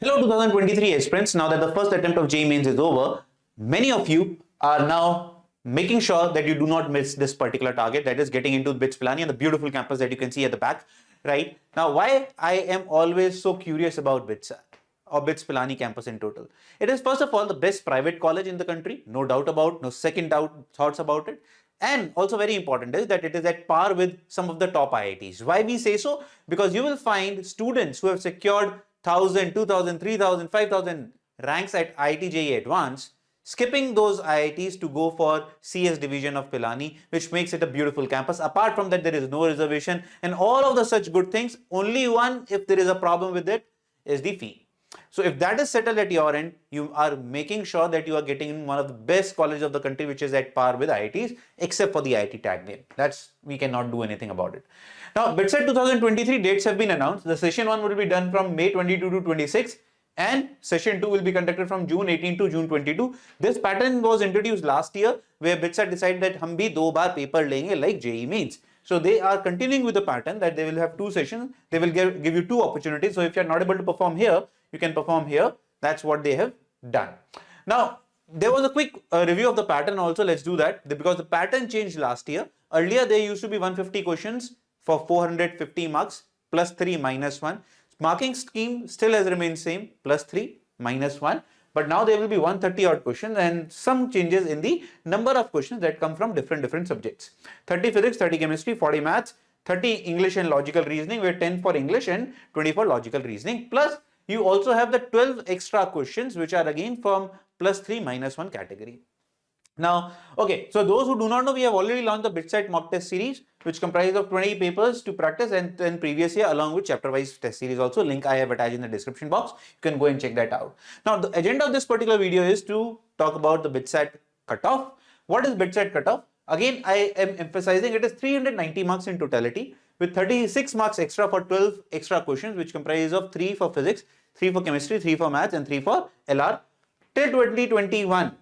Hello 2023 aspirants. Now that the first attempt of JEE Mains is over, many of you are now making sure that you do not miss this particular target, that is getting into BITS Pilani and the beautiful campus that you can see at the back. Right now, why I am always so curious about BITSAT or BITS Pilani campus in total. It is first of all the best private college in the country, no doubt about, no second thoughts about it. And also very important is that it is at par with some of the top IITs. Why we say so? Because you will find students who have secured 1000, 2000, 3000, 5000 ranks at IIT JEE Advanced, skipping those IITs to go for CS division of Pilani, which makes it a beautiful campus. Apart from that, there is no reservation and all of the such good things. Only one, if there is a problem with it, is the fee. So if that is settled at your end, you are making sure that you are getting in one of the best colleges of the country, which is at par with IITs, except for the IIT tag name. We cannot do anything about it. Now, BITSAT 2023 dates have been announced. The session 1 will be done from May 22 to 26, and session 2 will be conducted from June 18 to June 22. This pattern was introduced last year, where BITSAT decided that hum bhi do baar paper lenge like JEE Mains. So they are continuing with the pattern that they will have two sessions. They will give you two opportunities. So if you are not able to perform here, you can perform here. That's what they have done. Now, there was a quick review of the pattern also. Let's do that, because the pattern changed last year. Earlier, there used to be 150 questions for 450 marks, plus 3 minus 1. Marking scheme still has remained same, plus 3 minus 1. But now there will be 130 odd questions and some changes in the number of questions that come from different subjects. 30 physics, 30 chemistry, 40 maths, 30 English and logical reasoning, where 10 for English and 20 for logical reasoning. Plus, you also have the 12 extra questions, which are again from plus 3 minus 1 category. Now, okay, so those who do not know, we have already launched the BITSAT mock test series, which comprises of 20 papers to practice, and then previous year along with chapter wise test series also. Link I have attached in the description box. You can go and check that out. Now, the agenda of this particular video is to talk about the BITSAT cutoff. What is BITSAT cutoff? Again, I am emphasizing it is 390 marks in totality, with 36 marks extra for 12 extra questions, which comprises of 3 for physics, 3 for chemistry, 3 for maths, and 3 for LR. Till 2021,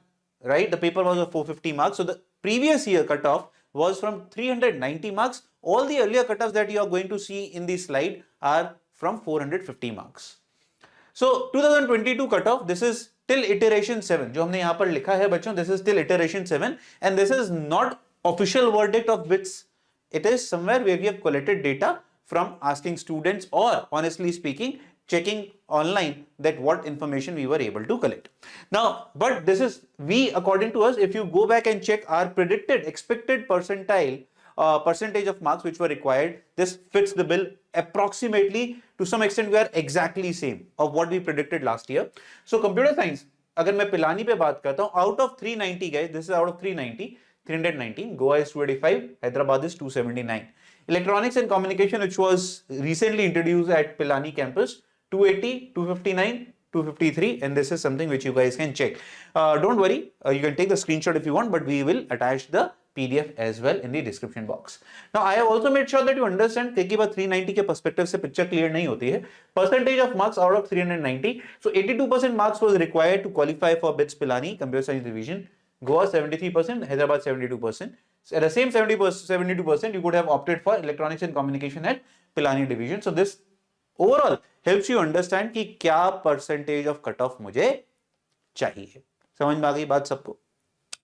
right, the paper was of 450 marks. So the previous year cutoff was from 390 marks. All the earlier cutoffs that you are going to see in this slide are from 450 marks. So 2022 cutoff, this is till iteration 7. जो हमने यहाँ पर लिखा है बच्चों, this is till iteration 7, and this is not official verdict of BITS. It is somewhere where we have collected data from asking students, or honestly speaking, checking online that what information we were able to collect. Now, but this is according to us, if you go back and check our expected percentage of marks which were required, this fits the bill approximately. To some extent, we are exactly same of what we predicted last year. So computer science, अगर मैं पिलानी पे बात करता हूँ, out of 390 guys, this is out of 319, Goa is 285, Hyderabad is 279. Electronics and communication, which was recently introduced at Pilani campus, 280, 259, 253, and this is something which you guys can check. Don't worry, you can take the screenshot if you want, but we will attach the PDF as well in the description box. Now, I have also made sure that you understand कि बात 390 के perspective से picture clear नहीं होती है. Percentage of marks out of 390. So 82% marks was required to qualify for BITS Pilani Computer Science Division. Goa 73%, Hyderabad 72%. So at the same 72%, you could have opted for electronics and communication at Pilani Division. So this overall helps you understand कि क्या percentage of cutoff मुझे चाहिए. समझ में आ गई बात सबको?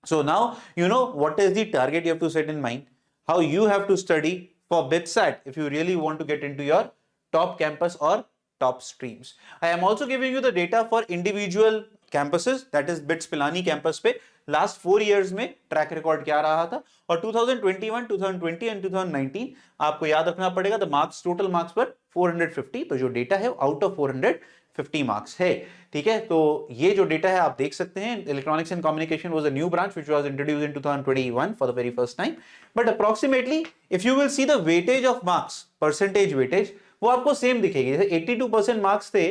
So now you know what is the target you have to set in mind, how you have to study for BITSAT if you really want to get into your top campus or top streams. I am also giving you the data for individual campuses, that is BITS Pilani campus पे last 4 years में track record क्या रहा था, और 2021, 2020 and 2019 आपको याद रखना पड़ेगा. the marks, total marks पर 450, तो जो डेटा है out of 450 marks है. ठीक है, तो ये जो डेटा है आप देख सकते हैं. Electronics and communication was a new branch which was introduced in 2021 for the very first time. But approximately if you will see the weightage of marks, percentage weightage, वो आपको सेम दिखेगी. जैसे 82% मार्क्स थे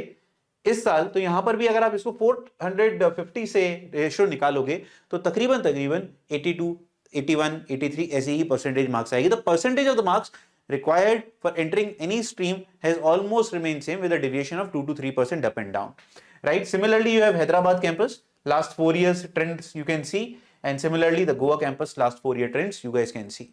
इस साल, तो यहां पर भी अगर आप इसको 450 से रेशियो निकालोगे तो तकरीबन 82, 81, 83 ऐसे ही परसेंटेज मार्क्स आएगी. The percentage of the marks required for entering any stream has almost remained same, with a deviation of 2 to 3% up and down. Right? Similarly, you have Hyderabad campus, last 4 years trends you can see, and similarly the Goa campus last 4 year trends you guys can see.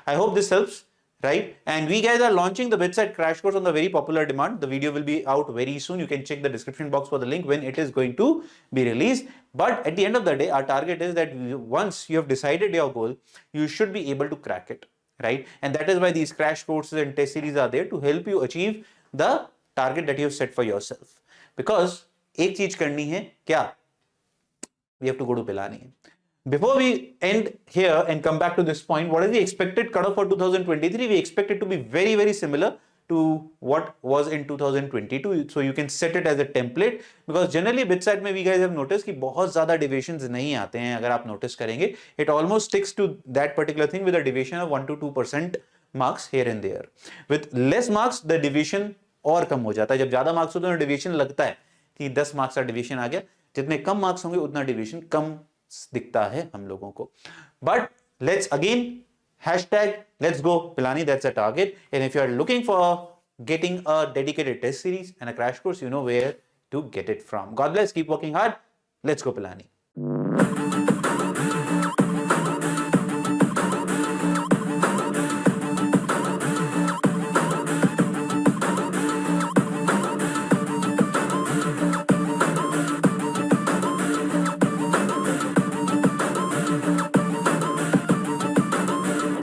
I hope this helps. right? And we guys are launching the BITSAT crash course on the very popular demand. The video will be out very soon. You can check the description box for the link when it is going to be released. But at the end of the day, our target is that once you have decided your goal, you should be able to crack it, right? And that is why these crash courses and test series are there to help you achieve the target that you have set for yourself. Because एक चीज करनी है क्या? We have to go to Pilani. Before we end here and come back to this point, what is the expected cutoff for 2023? We expect it to be very, very similar to what was in 2022. So you can set it as a template, because generally BITSAT में we guys have noticed कि बहुत ज़्यादा deviations नहीं आते हैं. अगर आप notice करेंगे, it almost sticks to that particular thing with a deviation of 1 to 2% marks here and there. With less marks, the deviation और कम हो जाता है. जब ज़्यादा marks होते हैं तो deviation लगता है कि 10 marks का deviation आ गया. जितने कम marks होंगे उतना deviation कम दिखता है हम लोगों को. But let's again hashtag let's go Pilani, that's a target. And if you are looking for getting a dedicated test series and a crash course, you know where to get it from. God bless, keep working hard. Let's go Pilani.